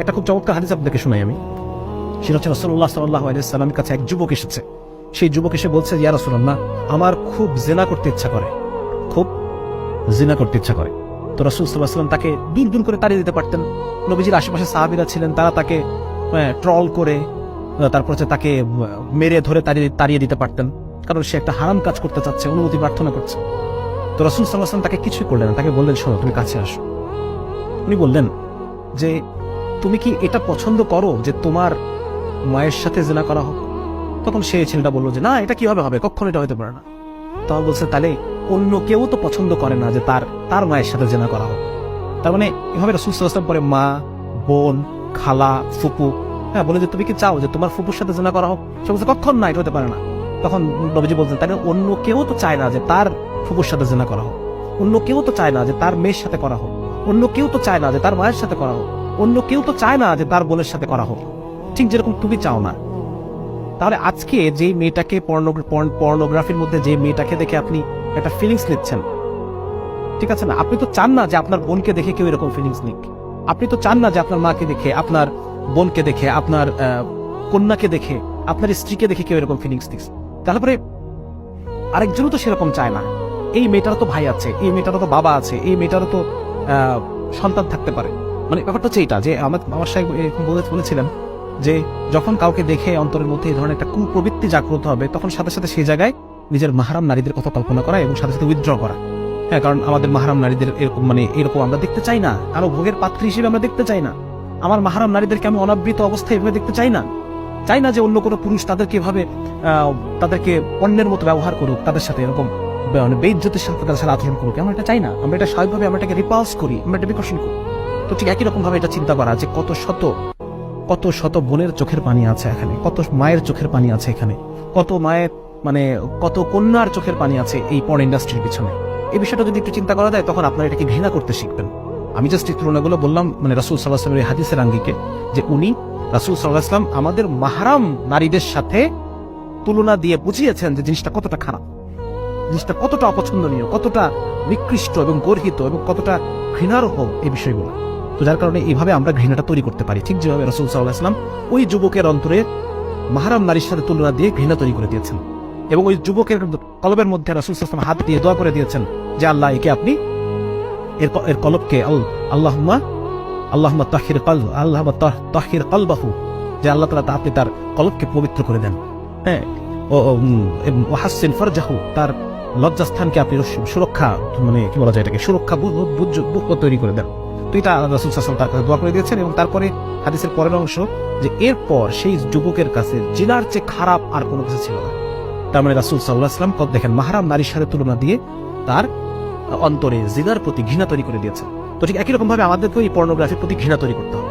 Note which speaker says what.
Speaker 1: একটা খুব চমৎকার হাদিস আপনাকে শোনাই আমি। সেটা হচ্ছে রাসূলুল্লাহ সাল্লাল্লাহু আলাইহি ওয়াসাল্লামের কাছে এক যুবক এসেছে। সেই যুবক এসে বলছে, ইয়া রাসূলুল্লাহ, আমার খুব জিনা করতে ইচ্ছা করে, খুব জিনা করতে ইচ্ছা করে। তো রাসূল সাল্লাল্লাহু আলাইহি ওয়াসাল্লাম তাকে দূর দূর করে তাড়িয়ে দিতে পারতেন। নবীজির আশেপাশে সাহাবীরা ছিলেন, তারা তাকে ট্রল করে তারপর হচ্ছে তাকে মেরে ধরে তাড়িয়ে দিতে পারতেন, কারণ সে একটা হারাম কাজ করতে চাচ্ছে, অনুমতি প্রার্থনা করছে। তো রাসূল সাল্লাল্লাহু আলাইহি ওয়াসাল্লাম তাকে কিছুই করলেন না, তাকে বললেন, শোনো, তুমি কাছে আসো। উনি বললেন যে, তুমি কি এটা পছন্দ করো যে তোমার মায়ের সাথে জিনা করা হোক? তখন সেই ছেলেটা বললো যে, না, এটা কিভাবে হবে, কখনো এটা হতে পারে না। তখন বলছে, তাহলে অন্য কেউ তো পছন্দ করে না যে তার মায়ের সাথে জিনা করা হোক। তার মানে এভাবে রাসূল সাল্লাল্লাহু আলাইহি ওয়াসাল্লাম পরে মা, বোন, খালা, ফুপু, বলে যে তুমি কি চাও যে তোমার ফুপুর সাথে জিনা করা হোক? সে বলছে, কখনো না, এটা হতে পারে না। তখন নবীজি বলছেন, তাহলে অন্য কেউ তো চায় না যে তার ফুপুর সাথে জিনা করা হোক, অন্য কেউ তো চায় না যে তার মেয়ের সাথে করা হোক, অন্য কেউ তো চায় না যে তার মায়ের সাথে করা হোক, অন্য কেউ তো চায় না যে তার বোনের সাথে করা হোক, ঠিক যেরকম তুমি চাও না। তাহলে আজকে যে মেয়েটাকে পর্নোগ্রাফির মধ্যে যে মেয়েটাকে দেখে আপনি একটা ফিলিংস নিচ্ছেন, ঠিক আছে না, আপনি তো চান না যে আপনার বোনকে দেখে কেউ এরকম ফিলিংস নিক। আপনি তো চান না যে আপনার মাকে দেখে, আপনার বোনকে দেখে, আপনার কন্যাকে দেখে, আপনার স্ত্রীকে দেখে কেউ এরকম ফিলিংস নিক। তারপরে আরেকজনও তো সেরকম চায় না। এই মেয়েটারও তো ভাই আছে, এই মেয়েটারও তো বাবা আছে, এই মেয়েটারও তো সন্তান থাকতে পারে। মানে ব্যাপারটা হচ্ছে এইটা যে আমার সাহেব বলেছিলেন যে যখন কাউকে দেখে অন্তরের মধ্যে এই ধরনের একটা কুপ্রবৃত্তি জাগ্রত হবে, তখন সাথে সাথে সেই জায়গায় নিজের মাহরাম নারীদের কথা কল্পনা করা এবং সাথে সাথে উইথড্র করা। কারণ আমাদের মাহরাম নারীদের এরকম আমরা দেখতে চাই না, আরো ভোগের পাত্রী হিসেবে আমরা দেখতে চাই না। আমার মাহরাম নারীদেরকে আমি অনাবৃত অবস্থায় এভাবে দেখতে চাই না। চাই না যে অন্য কোনো পুরুষ তাদেরকে পণ্যের মতো ব্যবহার করুক, তাদের সাথে এরকম বেইজ্জতের সাথে তাদের সাথে আচরণ করুক। আমরা এটা চাই না। আমরা এটা স্বাভাবিকভাবে আমরা এটাকে রিপালস করি, আমরা এটা বিকর্ষণ করি। তো ঠিক একই রকম ভাবে এটা চিন্তা করা যে কত শত বোনের চোখের পানি আছে এখানে, কত মায়ের চোখের পানি আছে এখানে, কত মায়ের কত কন্যার চোখের পানি আছে এই পর্ন ইন্ডাস্ট্রির পিছনে। এই বিষয়টা যদি একটু চিন্তা করা যায়, তখন আপনারা এটাকে ঘৃণা করতে শিখবেন। আমি জাস্ট এই তুলনাগুলো বললাম রাসূল সাল্লাল্লাহু আলাইহি ওয়াসাল্লামের হাদিসের আঙ্গিকে, যে উনি রাসূল সাল্লাল্লাহু আলাইহি ওয়াসাল্লাম আমাদের মাহরাম নারীদের সাথে তুলনা দিয়ে বুঝিয়েছেন যে জিনিসটা কতটা খারাপ, জিনিসটা কতটা অপছন্দনীয়, কতটা নিকৃষ্ট এবং গর্হিত এবং কতটা ঘৃণার্হ এই বিষয়গুলো। তো যার কারণে এইভাবে আমরা ঘৃণাটা তৈরি করতে পারি, ঠিক যেভাবে রাসূল সাল্লাল্লাহু আলাইহি ওয়াসাল্লাম ওই যুবকের অন্তরে মাহরাম নারীর সাথে তুলনা দিয়ে ঘৃণা তৈরি করে দিয়েছেন, এবং ওই যুবকের কলবের মধ্যে রাসূল সাল্লাল্লাহু আলাইহি ওয়াসাল্লাম হাত দিয়ে দোয়া করে দিয়েছেন যে আল্লাহ, একে আপনি এর কলবকে আল্লাহুম্মা তাহির কলবাহু, যে আল্লাহ তাআলা আপনি তার কলবকে পবিত্র করে দেন। ও হাসিন ফারজাহু, তার লজ্জাস্থানকে আপনি সুরক্ষা, কি বলা যায় এটাকে, সুরক্ষা বুক তৈরি করে দেন। তো এটা রাসূল সাল্লাল্লাহু আলাইহি ওয়াসাল্লাম তার কাছে দোয়া করে দিয়েছেন। এবং তারপরে হাদিসের পরের অংশ, যে এরপর সেই যুবকের কাছে জিনার চেয়ে খারাপ আর কোনো কিছু ছিল না। তার মানে রাসূল সাল্লাল্লাহু আলাইহি ওয়াসাল্লাম দেখেন মাহরাম নারীর সাথে তুলনা দিয়ে তার অন্তরে জিনার প্রতি ঘৃণা তৈরি করে দিয়েছেন। তো ঠিক একই রকম ভাবে আমাদেরকেও এই পর্নোগ্রাফির প্রতি ঘৃণা তৈরি করতে হবে।